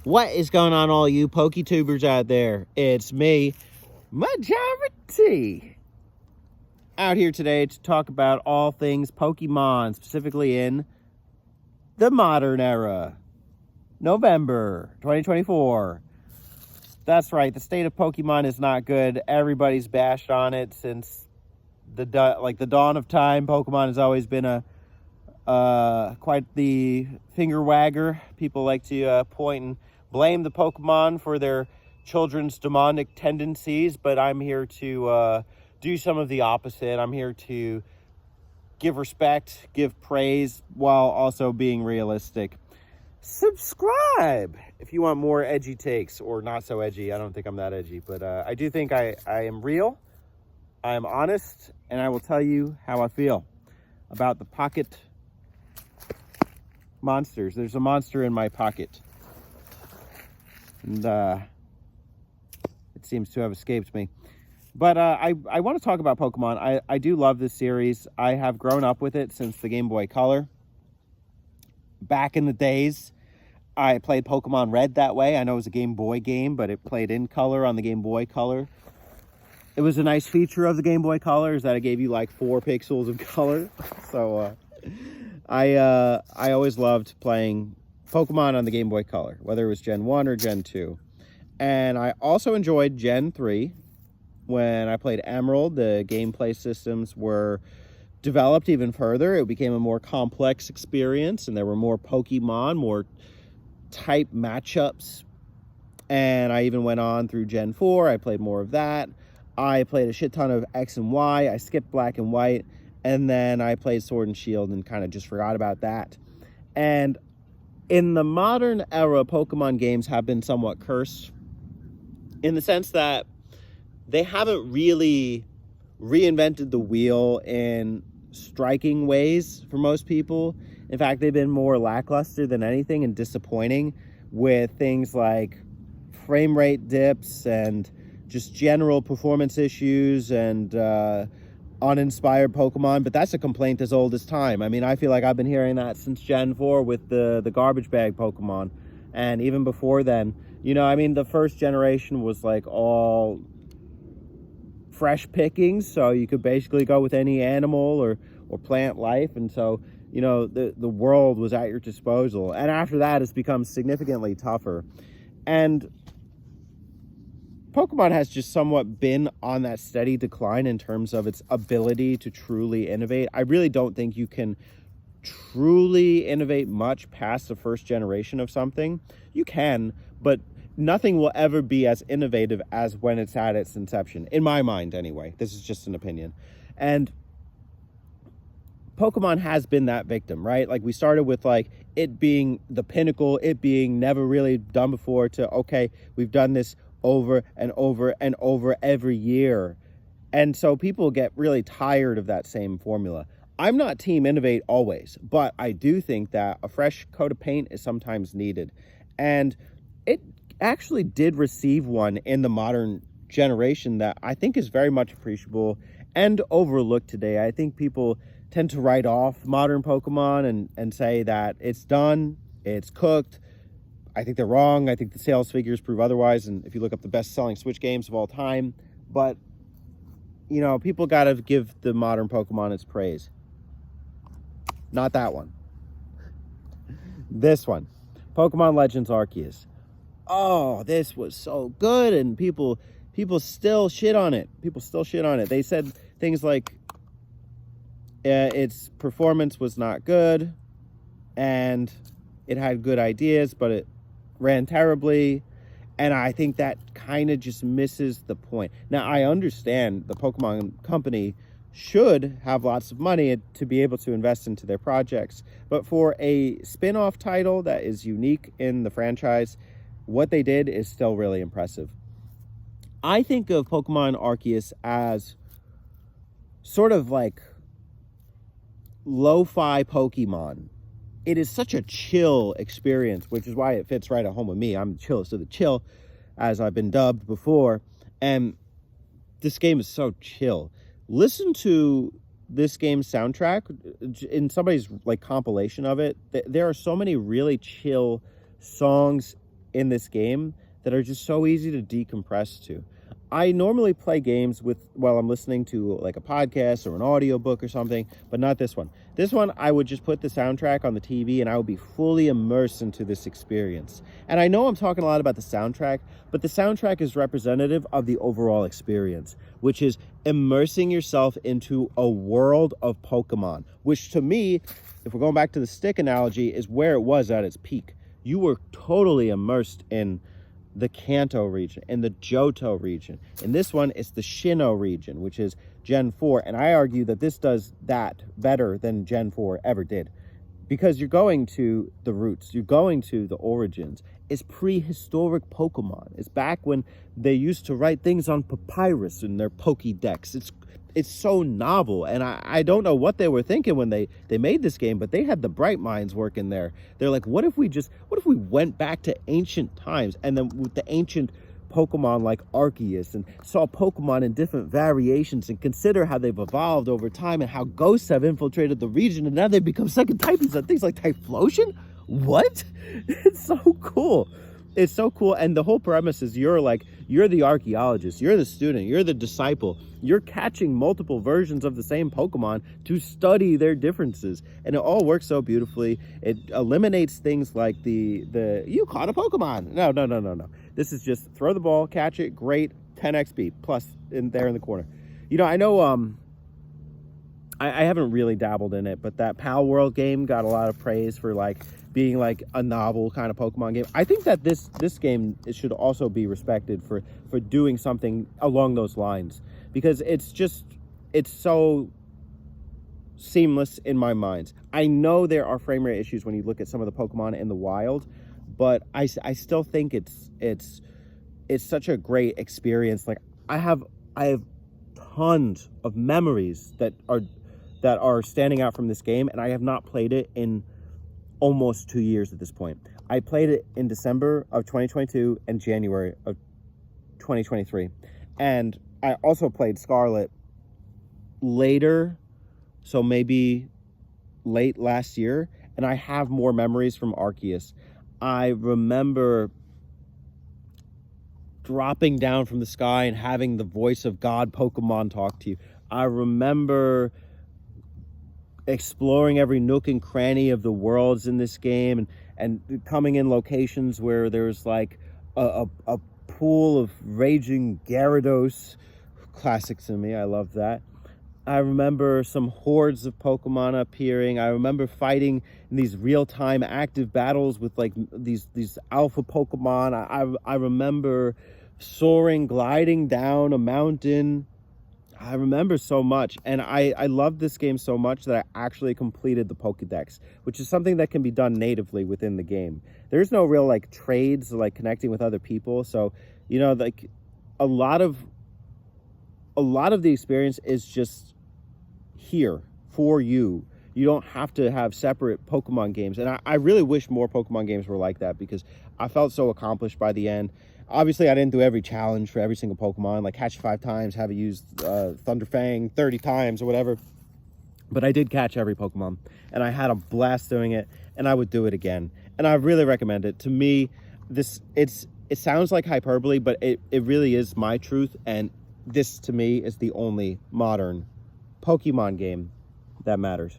What is going on, all you PokeTubers out there? It's me, Majority, out here today to talk about all things Pokemon, specifically in the modern era. November 2024. That's right, the state of Pokemon is not good. Everybody's bashed on it since the dawn of time. Pokemon has always been quite the finger wagger. People like to point and blame the Pokemon for their children's demonic tendencies, but I'm here to do some of the opposite. I'm here to give respect, give praise, while also being realistic. Subscribe if you want more edgy takes, or not so edgy. I don't think I'm that edgy, but I do think I am real, I am honest, and I will tell you how I feel about the pocket monsters. There's a monster in my pocket, and it seems to have escaped me. But I want to talk about Pokemon. I do love this series. I have grown up with it since the Game Boy Color. Back in the days, I played Pokemon Red that way. I know it was a Game Boy game, but it played in color on the Game Boy Color. It was a nice feature of the Game Boy Color is that it gave you like 4 pixels of color. So I always loved playing Pokemon on the Game Boy Color, whether it was Gen 1 or Gen 2. And I also enjoyed Gen 3. When I played Emerald, the gameplay systems were developed even further. It became a more complex experience, and there were more Pokemon, more type matchups. And I even went on through Gen 4. I played more of that. I played a shit ton of X and Y. I skipped Black and White. And then I played Sword and Shield and kind of just forgot about that. And in the modern era, Pokemon games have been somewhat cursed in the sense that they haven't really reinvented the wheel in striking ways for most people. In fact, they've been more lackluster than anything and disappointing, with things like frame rate dips and just general performance issues and uninspired Pokemon. But that's a complaint as old as time. I mean, I feel like I've been hearing that since Gen 4 with the garbage bag Pokemon. And even before then, you know, I mean, the first generation was like all fresh pickings, so you could basically go with any animal or plant life, and so, you know, the world was at your disposal. And after that, it's become significantly tougher, and Pokemon has just somewhat been on that steady decline in terms of its ability to truly innovate. I really don't think you can truly innovate much past the first generation of something. You can, but nothing will ever be as innovative as when it's at its inception, in my mind anyway. This is just an opinion. And Pokemon has been that victim, right? Like, we started with like it being the pinnacle, it being never really done before, to okay, we've done this over and over and over every year. And so people get really tired of that same formula. I'm not team innovate always, but I do think that a fresh coat of paint is sometimes needed. And it actually did receive one in the modern generation that I think is very much appreciable and overlooked today. I think people tend to write off modern Pokemon and say that it's done, it's cooked. I think they're wrong. I think the sales figures prove otherwise, and if you look up the best-selling Switch games of all time. But, you know, people gotta give the modern Pokemon its praise. Not that one. This one. Pokemon Legends Arceus. Oh, this was so good, and people still shit on it. People still shit on it. They said things like its performance was not good, and it had good ideas, but it ran terribly. And I think that kind of just misses the point. Now, I understand the Pokemon Company should have lots of money to be able to invest into their projects, but for a spin-off title that is unique in the franchise, what they did is still really impressive. I think of Pokemon Arceus as sort of like lo-fi Pokemon. It is such a chill experience, which is why it fits right at home with me. I'm the chillest of the chill, as I've been dubbed before. And this game is so chill. Listen to this game's soundtrack in somebody's like compilation of it. There are so many really chill songs in this game that are just so easy to decompress to. I normally play games while I'm listening to like a podcast or an audiobook or something, but not this one. This one, I would just put the soundtrack on the TV and I would be fully immersed into this experience. And I know I'm talking a lot about the soundtrack, but the soundtrack is representative of the overall experience, which is immersing yourself into a world of Pokemon, which to me, if we're going back to the stick analogy, is where it was at its peak. You were totally immersed in the Kanto region and the Johto region. In this one, it's the Sinnoh region, which is Gen 4. And I argue that this does that better than Gen 4 ever did. Because you're going to the roots, you're going to the origins. It's prehistoric Pokemon. It's back when they used to write things on papyrus in their Pokédex. It's so novel, and I don't know what they were thinking when they made this game, but they had the bright minds working there. They're like, what if we went back to ancient times, and then with the ancient Pokemon like Arceus, and saw Pokemon in different variations, and consider how they've evolved over time, and how ghosts have infiltrated the region, and now they've become second types and things like Typhlosion? What? It's so cool. It's so cool, and the whole premise is you're the archaeologist, you're the student, you're the disciple, you're catching multiple versions of the same Pokemon to study their differences, and it all works so beautifully. It eliminates things like the you caught a Pokemon. No. This is just throw the ball, catch it, great, 10 XP plus in the corner. You know, I know I haven't really dabbled in it, but that Pal World game got a lot of praise for like being like a novel kind of Pokemon game. I think that this game should also be respected for doing something along those lines, because it's so seamless in my mind. I know there are frame rate issues when you look at some of the Pokemon in the wild, but I still think it's such a great experience. Like I have tons of memories that are standing out from this game, and I have not played it in almost 2 years at this point. I played it in December of 2022 and January of 2023. And I also played Scarlet later, so maybe late last year, and I have more memories from Arceus. I remember dropping down from the sky and having the voice of God Pokemon talk to you. I remember exploring every nook and cranny of the worlds in this game, and coming in locations where there's like a pool of raging Gyarados. Classic to me, I love that. I remember some hordes of Pokemon appearing. I remember fighting in these real-time active battles with like these alpha Pokemon. I remember soaring, gliding down a mountain. I remember so much, and I love this game so much that I actually completed the Pokédex, which is something that can be done natively within the game. There's no real like trades, like connecting with other people, so you know, like a lot of the experience is just here for you. You don't have to have separate Pokemon games, and I really wish more Pokemon games were like that, because I felt so accomplished by the end. Obviously, I didn't do every challenge for every single Pokemon, like catch 5 times, have it use Thunderfang 30 times or whatever. But I did catch every Pokemon, and I had a blast doing it, and I would do it again. And I really recommend it. To me, it sounds like hyperbole, but it really is my truth, and this, to me, is the only modern Pokemon game that matters.